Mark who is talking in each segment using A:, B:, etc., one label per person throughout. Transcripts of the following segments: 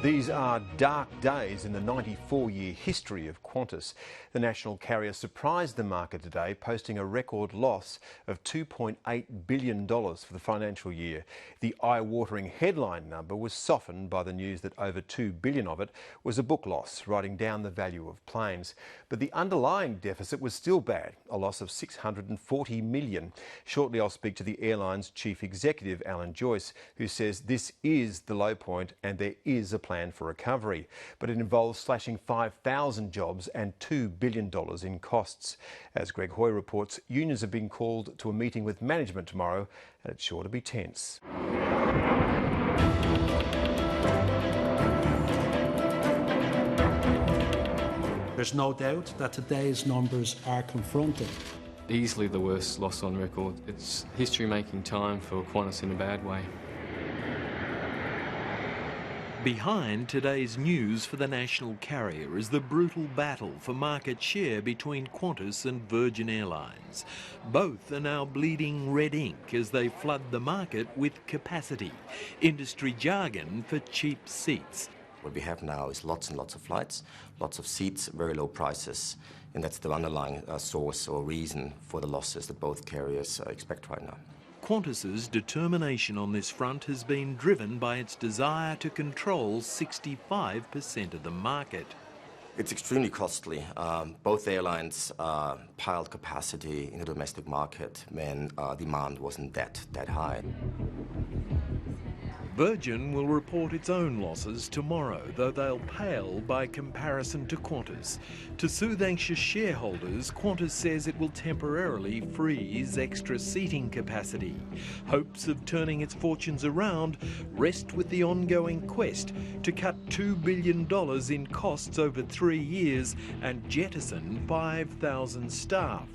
A: These are dark days in the 94-year history of Qantas. The national carrier surprised the market today, posting a record loss of $2.8 billion for the financial year. The eye-watering headline number was softened by the news that over $2 billion of it was a book loss, writing down the value of planes. But the underlying deficit was still bad, a loss of $640 million. Shortly I'll speak to the airline's chief executive, Alan Joyce, who says this is the low point and there is a plan for recovery, but it involves slashing 5,000 jobs and $2 billion in costs. As Greg Hoy reports, unions have been called to a meeting with management tomorrow, and it's sure to be tense.
B: There's no doubt that today's numbers are confronting.
C: Easily the worst loss on record. It's history-making time for Qantas in a bad way.
D: Behind today's news for the national carrier is the brutal battle for market share between Qantas and Virgin Airlines. Both are now bleeding red ink as they flood the market with capacity, industry jargon for cheap seats.
E: What we have now is lots and lots of flights, lots of seats, very low prices, and that's the underlying source or reason for the losses that both carriers expect right now.
D: Qantas's determination on this front has been driven by its desire to control 65% of the market.
E: It's extremely costly. Both airlines piled capacity in the domestic market when demand wasn't that high.
D: Virgin will report its own losses tomorrow, though they'll pale by comparison to Qantas. To soothe anxious shareholders, Qantas says it will temporarily freeze extra seating capacity. Hopes of turning its fortunes around rest with the ongoing quest to cut $2 billion in costs over 3 years and jettison 5,000 staff.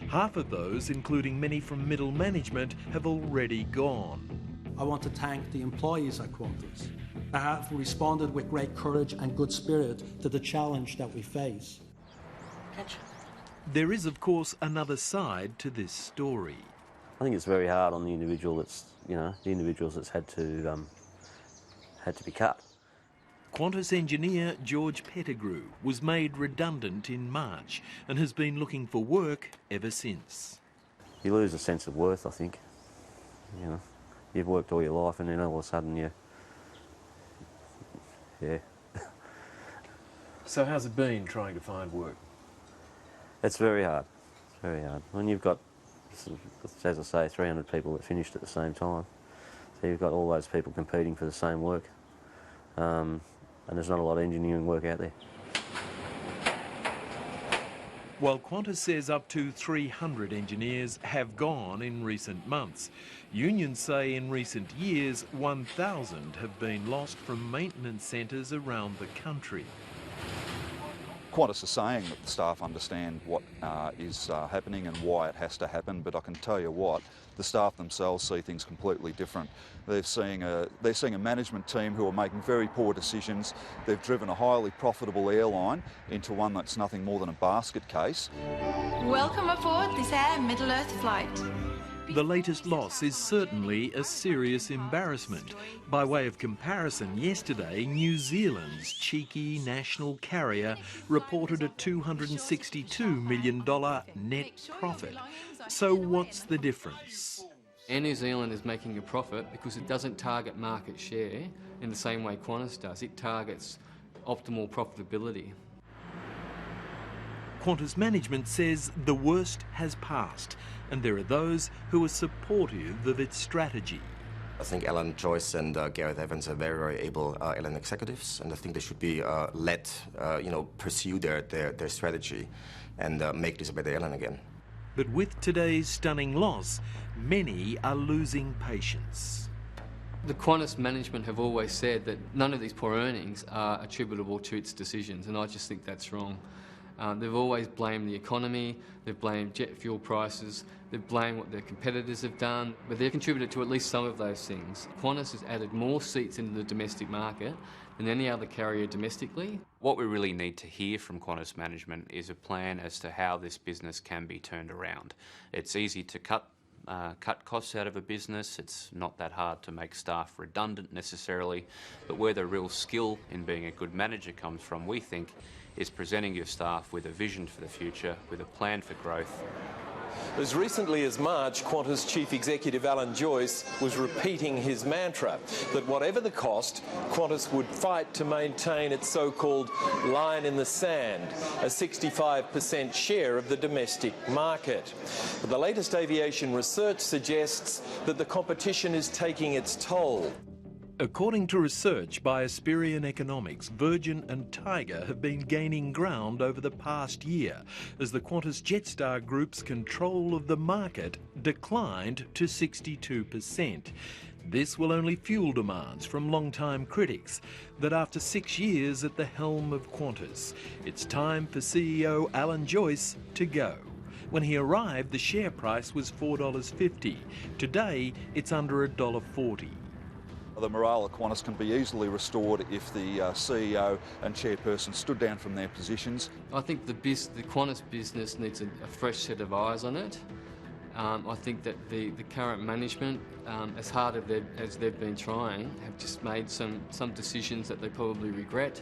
D: Half of those, including many from middle management, have already gone.
B: I want to thank the employees at Qantas that have responded with great courage and good spirit to the challenge that we face.
D: There is, of course, another side to this story.
F: I think it's very hard on the individual that's, the individuals that's had to be cut.
D: Qantas engineer George Pettigrew was made redundant in March and has been looking for work ever since.
F: You lose a sense of worth, I think. You've worked all your life and then all of a sudden yeah.
D: So how's it been trying to find work?
F: It's very hard. It's very hard. When you've got, as I say, 300 people that finished at the same time, so you've got all those people competing for the same work, and there's not a lot of engineering work out there.
D: While Qantas says up to 300 engineers have gone in recent months, unions say in recent years 1,000 have been lost from maintenance centres around the country.
G: Qantas is saying that the staff understand what is happening and why it has to happen, but I can tell you what, the staff themselves see things completely different. They're seeing a management team who are making very poor decisions. They've driven a highly profitable airline into one that's nothing more than a basket case.
H: Welcome aboard this Air Middle-earth flight.
D: The latest loss is certainly a serious embarrassment. By way of comparison, yesterday New Zealand's cheeky national carrier reported a $262 million net profit. So what's the difference?
C: Air New Zealand is making a profit because it doesn't target market share in the same way Qantas does. It targets optimal profitability.
D: Qantas management says the worst has passed, and there are those who are supportive of its strategy.
E: I think Alan Joyce and Gareth Evans are very, very able airline executives, and I think they should be let, pursue their strategy and make this a better airline again.
D: But with today's stunning loss, many are losing patience.
C: The Qantas management have always said that none of these poor earnings are attributable to its decisions, and I just think that's wrong. They've always blamed the economy, they've blamed jet fuel prices, they've blamed what their competitors have done, but they've contributed to at least some of those things. Qantas has added more seats into the domestic market than any other carrier domestically.
I: What we really need to hear from Qantas management is a plan as to how this business can be turned around. It's easy to cut cut costs out of a business. It's not that hard to make staff redundant necessarily, but where the real skill in being a good manager comes from, we think, is presenting your staff with a vision for the future, with a plan for growth.
J: As recently as March, Qantas Chief Executive Alan Joyce was repeating his mantra that whatever the cost, Qantas would fight to maintain its so-called line in the sand, a 65% share of the domestic market. But the latest aviation research suggests that the competition is taking its toll.
D: According to research by Asperian Economics, Virgin and Tiger have been gaining ground over the past year as the Qantas Jetstar Group's control of the market declined to 62%. This will only fuel demands from long-time critics that after 6 years at the helm of Qantas, it's time for CEO Alan Joyce to go. When he arrived, the share price was $4.50. Today, it's under $1.40.
G: The morale at Qantas can be easily restored if the CEO and chairperson stood down from their positions.
C: I think the Qantas business needs a fresh set of eyes on it. I think that the current management, as hard as they've been trying, have just made some decisions that they probably regret.